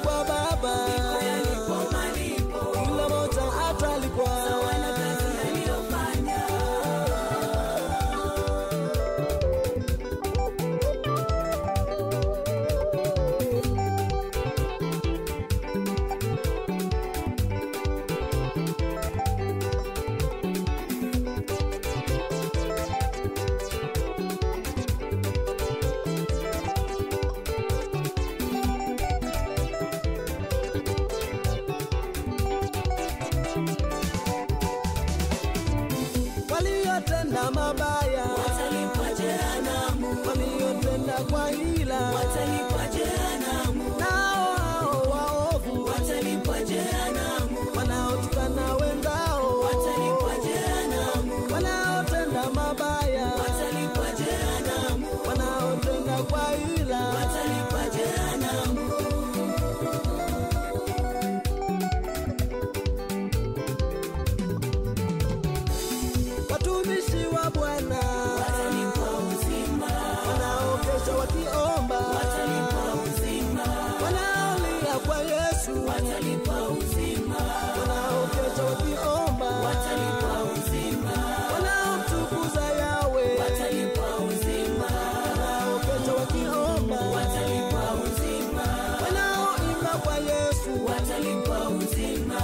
kwa Baba, kila moja atalipwa sawa na kazi aliyofanya. Waliotenda mabaya watalipwa jehanamu, waliotenda kwa hila watalipwa jehanamu, nao waovu watalipwa jehanamu, wanaotukana wenzao watalipwa jehanamu, wanaotenda mabaya watalipwa jehanamu, wanaotenda kwa hila watalipwa jehanamu. Watumishi wa Bwana watalipwa uzima, wanaokesha wakiomba watalipwa uzima, wanaolia kwa Yesu watalipwa uzima, wanaokesha wakiomba watalipwa uzima, wanaomtukuza Yahweh watalipwa uzima, wanaokesha wakiomba watalipwa uzima, wanaoimba kwa Yesu watalipwa uzima.